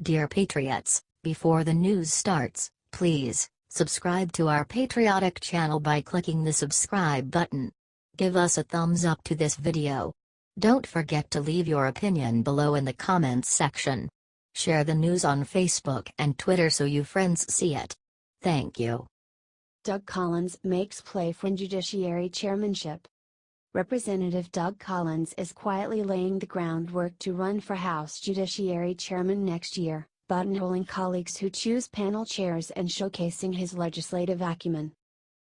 Dear Patriots, before the news starts, please subscribe to our patriotic channel by clicking the subscribe button. Give us a thumbs up to this video. Don't forget to leave your opinion below in the comments section. Share the news on Facebook and Twitter so you friends see it. Thank you. Doug Collins makes play for judiciary chairmanship. Representative Doug Collins is quietly laying the groundwork to run for House Judiciary Chairman next year, buttonholing colleagues who choose panel chairs and showcasing his legislative acumen.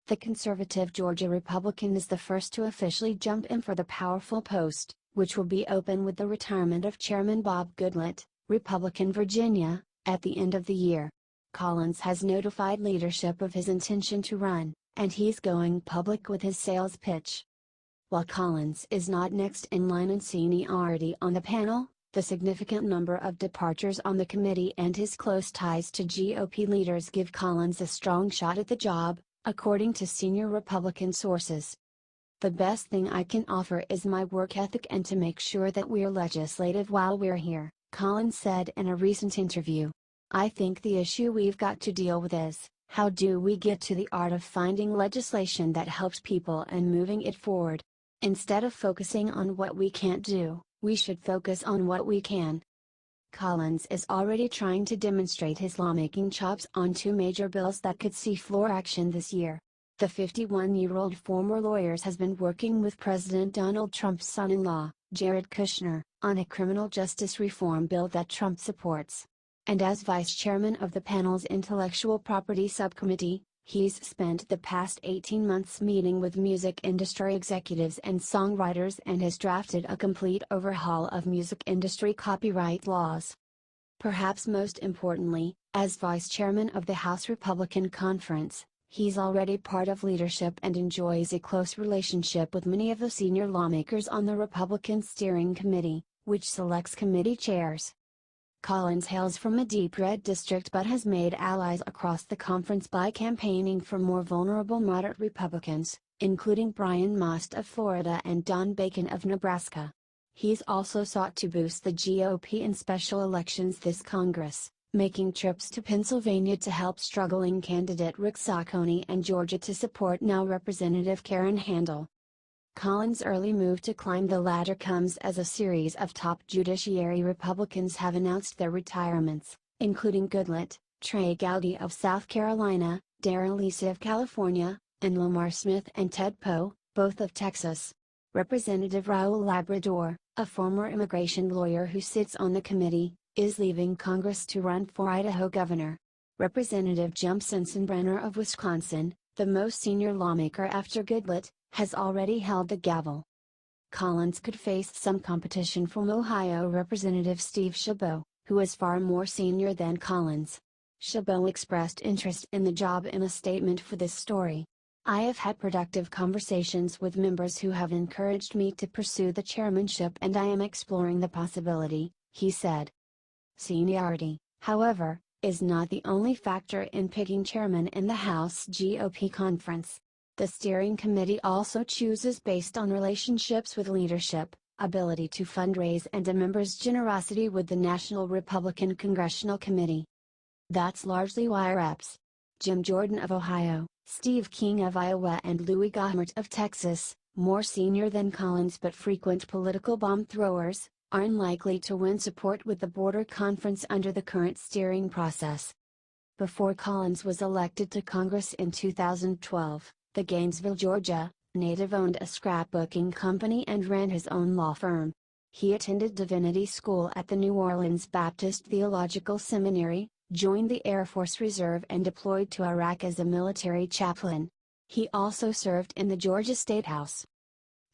The conservative Georgia Republican is the first to officially jump in for the powerful post, which will be open with the retirement of Chairman Bob Goodlatte, Republican Virginia, at the end of the year. Collins has notified leadership of his intention to run, and he's going public with his sales pitch. While Collins is not next in line in seniority on the panel, the significant number of departures on the committee and his close ties to GOP leaders give Collins a strong shot at the job, according to senior Republican sources. "The best thing I can offer is my work ethic and to make sure that we're legislative while we're here," Collins said in a recent interview. "I think the issue we've got to deal with is, how do we get to the art of finding legislation that helps people and moving it forward? Instead of focusing on what we can't do, we should focus on what we can." Collins is already trying to demonstrate his lawmaking chops on two major bills that could see floor action this year. The 51-year-old former lawyer has been working with President Donald Trump's son-in-law, Jared Kushner, on a criminal justice reform bill that Trump supports. And as vice chairman of the panel's Intellectual Property Subcommittee, he's spent the past 18 months meeting with music industry executives and songwriters and has drafted a complete overhaul of music industry copyright laws. Perhaps most importantly, as vice chairman of the House Republican Conference, he's already part of leadership and enjoys a close relationship with many of the senior lawmakers on the Republican Steering Committee, which selects committee chairs. Collins hails from a deep red district but has made allies across the conference by campaigning for more vulnerable moderate Republicans, including Brian Most of Florida and Don Bacon of Nebraska. He's also sought to boost the GOP in special elections this Congress, making trips to Pennsylvania to help struggling candidate Rick Saccone and Georgia to support now Representative Karen Handel. Collins' early move to climb the ladder comes as a series of top judiciary Republicans have announced their retirements, including Goodlatte, Trey Gowdy of South Carolina, Darrell Issa of California, and Lamar Smith and Ted Poe, both of Texas. Representative Raul Labrador, a former immigration lawyer who sits on the committee, is leaving Congress to run for Idaho governor. Representative Jim Sensenbrenner of Wisconsin, the most senior lawmaker after Goodlatte, has already held the gavel. Collins could face some competition from Ohio Representative Steve Chabot, who is far more senior than Collins. Chabot expressed interest in the job in a statement for this story. "I have had productive conversations with members who have encouraged me to pursue the chairmanship and I am exploring the possibility," he said. Seniority, however, is not the only factor in picking chairman in the House GOP conference. The steering committee also chooses based on relationships with leadership, ability to fundraise and a member's generosity with the National Republican Congressional Committee. That's largely why Reps. Jim Jordan of Ohio, Steve King of Iowa and Louis Gohmert of Texas, more senior than Collins but frequent political bomb throwers, are unlikely to win support with the border conference under the current steering process. Before Collins was elected to Congress in 2012, the Gainesville, Georgia, native owned a scrapbooking company and ran his own law firm. He attended divinity school at the New Orleans Baptist Theological Seminary, joined the Air Force Reserve and deployed to Iraq as a military chaplain. He also served in the Georgia State House.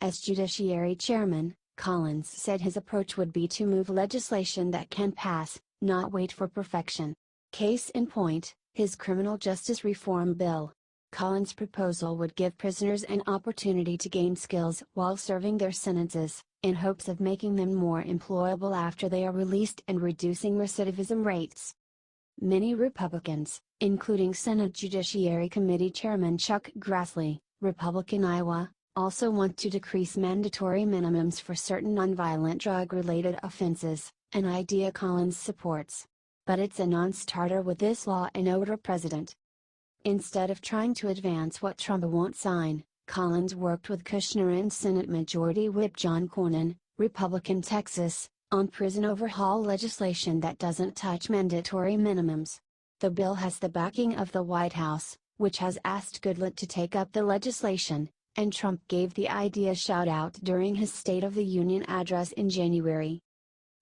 As Judiciary Chairman, Collins said his approach would be to move legislation that can pass, not wait for perfection. Case in point, his criminal justice reform bill. Collins' proposal would give prisoners an opportunity to gain skills while serving their sentences, in hopes of making them more employable after they are released and reducing recidivism rates. Many Republicans, including Senate Judiciary Committee Chairman Chuck Grassley, Republican Iowa, also want to decrease mandatory minimums for certain nonviolent drug-related offenses, an idea Collins supports. but it's a non-starter with this law and order president. Instead of trying to advance what Trump won't sign, Collins worked with Kushner and Senate Majority Whip John Cohn, Republican Texas, on prison overhaul legislation that doesn't touch mandatory minimums. The bill has the backing of the White House, which has asked Goodlatte to take up the legislation, and Trump gave the idea a shout-out during his State of the Union address in January.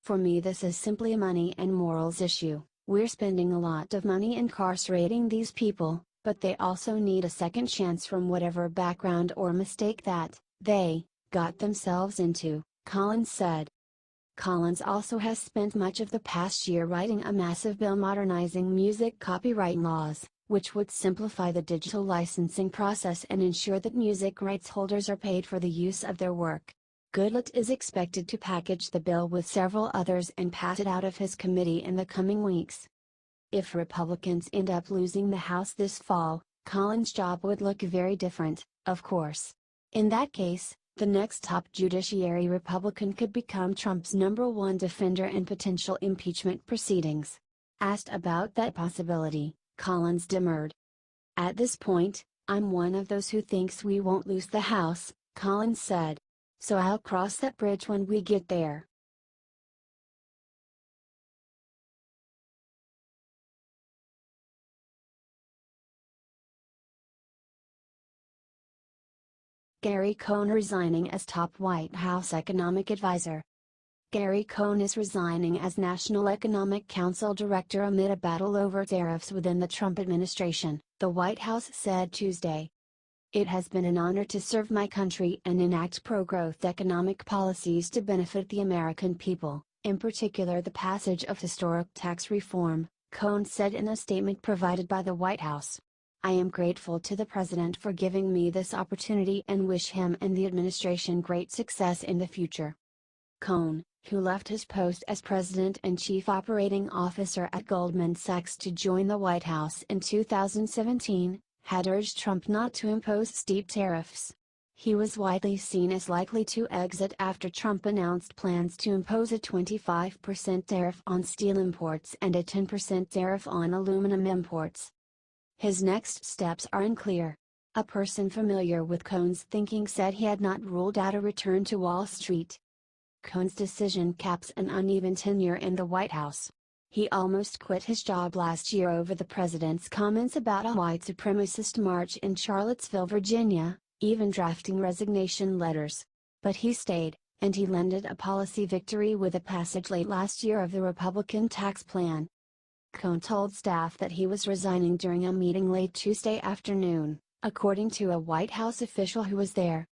"For me, this is simply a money and morals issue. We're spending a lot of money incarcerating these people, but they also need a second chance from whatever background or mistake that they got themselves into," Collins said. Collins also has spent much of the past year writing a massive bill modernizing music copyright laws, which would simplify the digital licensing process and ensure that music rights holders are paid for the use of their work. Goodlatte is expected to package the bill with several others and pass it out of his committee in the coming weeks. If Republicans end up losing the House this fall, Collins' job would look very different, of course. In that case, the next top Judiciary Republican could become Trump's #1 defender in potential impeachment proceedings. Asked about that possibility, Collins demurred. "At this point, I'm one of those who thinks we won't lose the House," Collins said. "So I'll cross that bridge when we get there." Gary Cohn resigning as top White House economic advisor. Gary Cohn is resigning as National Economic Council Director amid a battle over tariffs within the Trump administration, the White House said Tuesday. "It has been an honor to serve my country and enact pro-growth economic policies to benefit the American people, in particular the passage of historic tax reform," Cohn said in a statement provided by the White House. "I am grateful to the President for giving me this opportunity and wish him and the administration great success in the future." Cohn, who left his post as President and Chief Operating Officer at Goldman Sachs to join the White House in 2017, had urged Trump not to impose steep tariffs. He was widely seen as likely to exit after Trump announced plans to impose a 25% tariff on steel imports and a 10% tariff on aluminum imports. His next steps are unclear. A person familiar with Cohn's thinking said he had not ruled out a return to Wall Street. Cohn's decision caps an uneven tenure in the White House. He almost quit his job last year over the president's comments about a white supremacist march in Charlottesville, Virginia, even drafting resignation letters. But he stayed, and he landed a policy victory with a passage late last year of the Republican tax plan. Cohn told staff that he was resigning during a meeting late Tuesday afternoon, according to a White House official who was there.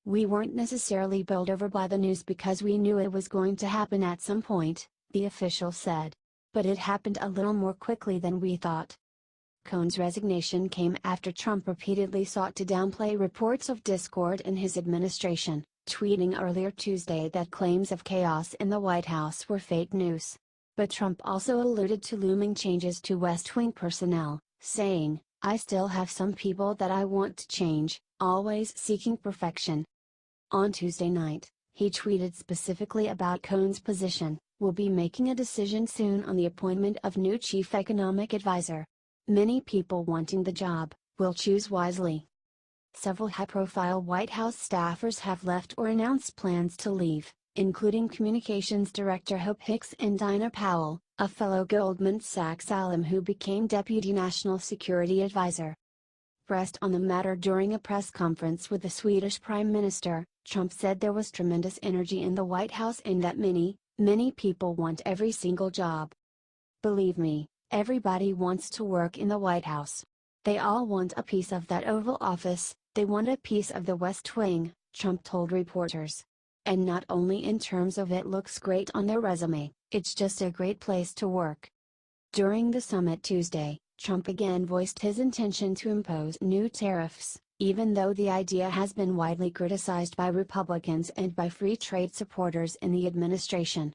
"We weren't necessarily bowled over by the news because we knew it was going to happen at some point," the official said. "But it happened a little more quickly than we thought." Cohn's resignation came after Trump repeatedly sought to downplay reports of discord in his administration, tweeting earlier Tuesday that claims of chaos in the White House were fake news. But Trump also alluded to looming changes to West Wing personnel, saying, "I still have some people that I want to change, always seeking perfection." On Tuesday night, he tweeted specifically about Cohn's position, "We'll be making a decision soon on the appointment of new chief economic advisor. Many people wanting the job, we'll choose wisely." Several high-profile White House staffers have left or announced plans to leave, including Communications Director Hope Hicks and Dinah Powell, a fellow Goldman Sachs alum who became Deputy National Security Advisor. Pressed on the matter during a press conference with the Swedish Prime Minister, Trump said there was tremendous energy in the White House and that many people want every single job. "Believe me, everybody wants to work in the White House. They all want a piece of that Oval Office, they want a piece of the West Wing," Trump told reporters. "And not only in terms of it looks great on their resume, it's just a great place to work." During the summit Tuesday, Trump again voiced his intention to impose new tariffs, even though the idea has been widely criticized by Republicans and by free trade supporters in the administration.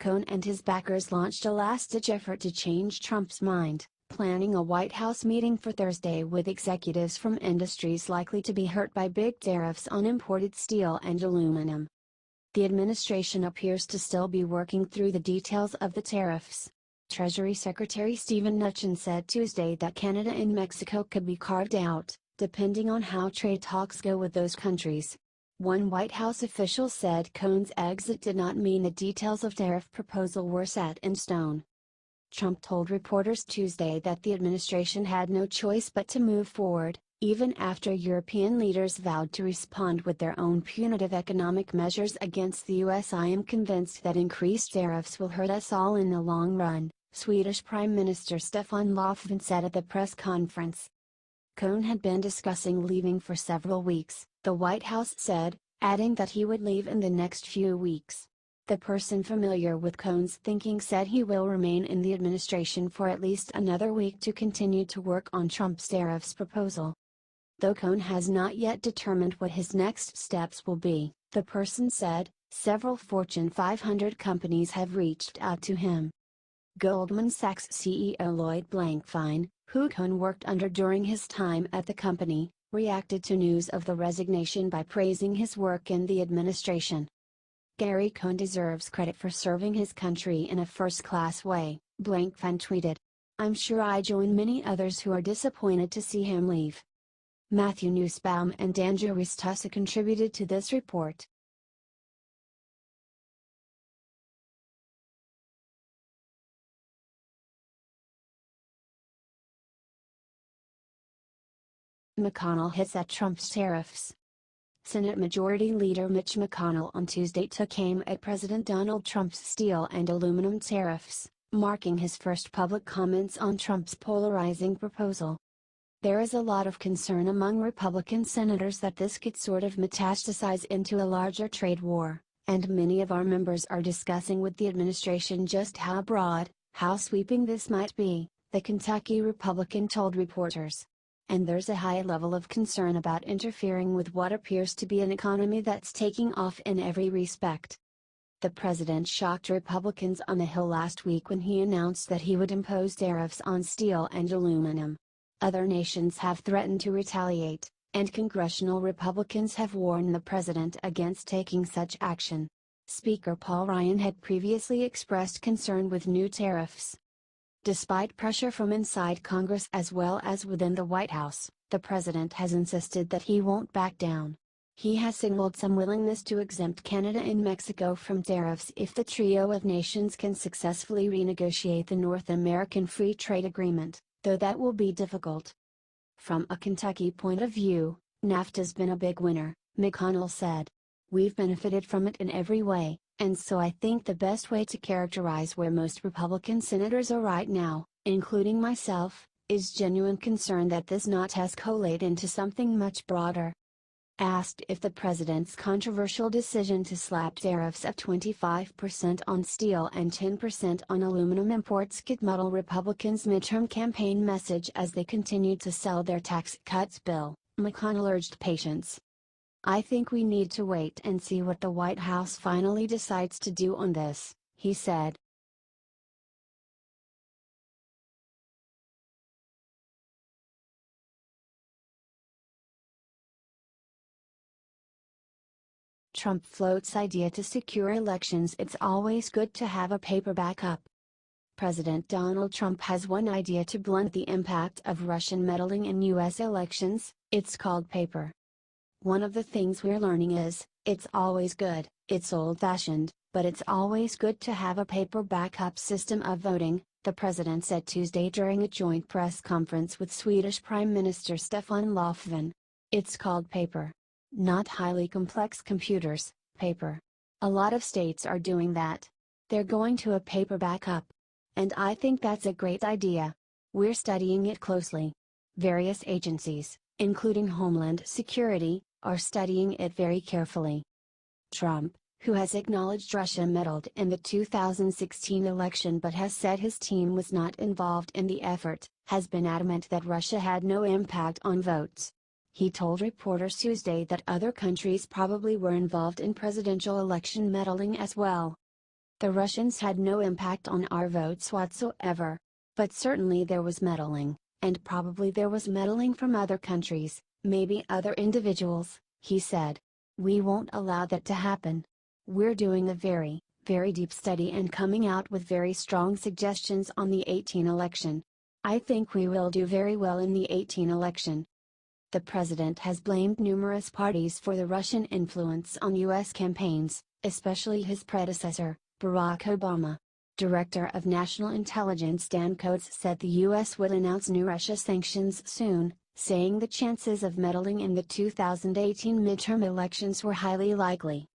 Cohn and his backers launched a last-ditch effort to change Trump's mind, planning a White House meeting for Thursday with executives from industries likely to be hurt by big tariffs on imported steel and aluminum. The administration appears to still be working through the details of the tariffs. Treasury Secretary Steven Mnuchin said Tuesday that Canada and Mexico could be carved out, depending on how trade talks go with those countries. One White House official said Cohn's exit did not mean the details of tariff proposal were set in stone. Trump told reporters Tuesday that the administration had no choice but to move forward, even after European leaders vowed to respond with their own punitive economic measures against the U.S. "I am convinced that increased tariffs will hurt us all in the long run," Swedish Prime Minister Stefan Löfven said at the press conference. Cohn had been discussing leaving for several weeks, the White House said, adding that he would leave in the next few weeks. The person familiar with Cohn's thinking said he will remain in the administration for at least another week to continue to work on Trump's tariffs proposal. Though Cohn has not yet determined what his next steps will be, the person said, several Fortune 500 companies have reached out to him. Goldman Sachs CEO Lloyd Blankfein, who Cohn worked under during his time at the company, reacted to news of the resignation by praising his work in the administration. "Gary Cohn deserves credit for serving his country in a first-class way," Blankfein tweeted. "I'm sure I join many others who are disappointed to see him leave." Matthew Nussbaum and Andrew Ristusa contributed to this report. McConnell hits at Trump's tariffs. Senate Majority Leader Mitch McConnell on Tuesday took aim at President Donald Trump's steel and aluminum tariffs, marking his first public comments on Trump's polarizing proposal. There is a lot of concern among Republican senators that this could sort of metastasize into a larger trade war, and many of our members are discussing with the administration just how broad, how sweeping this might be, the Kentucky Republican told reporters. And there's a high level of concern about interfering with what appears to be an economy that's taking off in every respect. The president shocked Republicans on the Hill last week when he announced that he would impose tariffs on steel and aluminum. Other nations have threatened to retaliate, and congressional Republicans have warned the president against taking such action. Speaker Paul Ryan had previously expressed concern with new tariffs. Despite pressure from inside Congress as well as within the White House, the president has insisted that he won't back down. He has signaled some willingness to exempt Canada and Mexico from tariffs if the trio of nations can successfully renegotiate the North American Free Trade Agreement, though that will be difficult. From a Kentucky point of view, NAFTA's been a big winner, McConnell said. We've benefited from it in every way. And so I think the best way to characterize where most Republican senators are right now, including myself, is genuine concern that this not escalate into something much broader. Asked if the president's controversial decision to slap tariffs of 25% on steel and 10% on aluminum imports could muddle Republicans' midterm campaign message as they continued to sell their tax cuts bill, McConnell urged patience. "I think we need to wait and see what the White House finally decides to do on this," he said. Trump floats idea to secure elections. It's always good to have a paper backup. President Donald Trump has one idea to blunt the impact of Russian meddling in U.S. elections. It's called paper. "One of the things we're learning is, it's always good, it's old-fashioned, but it's always good to have a paper backup system of voting," the president said Tuesday during a joint press conference with Swedish Prime Minister Stefan Löfven. "It's called paper. Not highly complex computers, paper. A lot of states are doing that. They're going to a paper backup. And I think that's a great idea. We're studying it closely. Various agencies, including Homeland Security, are studying it very carefully." Trump, who has acknowledged Russia meddled in the 2016 election but has said his team was not involved in the effort, has been adamant that Russia had no impact on votes. He told reporters Tuesday that other countries probably were involved in presidential election meddling as well. "The Russians had no impact on our votes whatsoever. But certainly there was meddling, and probably there was meddling from other countries, maybe other individuals," he said. "We won't allow that to happen. We're doing a very, very deep study and coming out with very strong suggestions on the 2018 election. I think we will do very well in the 2018 election. The president has blamed numerous parties for the Russian influence on U.S. campaigns, especially his predecessor, Barack Obama. Director of National Intelligence Dan Coates said the U.S. would announce new Russia sanctions soon, saying the chances of meddling in the 2018 midterm elections were highly likely.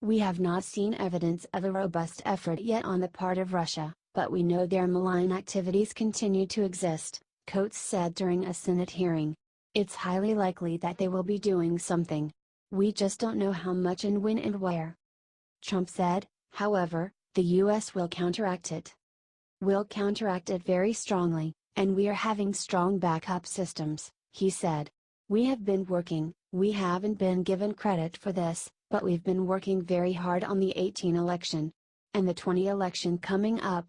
We have not seen evidence of a robust effort yet on the part of Russia, but we know their malign activities continue to exist, Coates said during a Senate hearing. It's highly likely that they will be doing something. We just don't know how much and when and where. Trump said, however, the U.S. will counteract it. We'll counteract it very strongly, and we are having strong backup systems, he said. We have been working, we haven't been given credit for this, but we've been working very hard on the 2018 election. And the 2020 election coming up,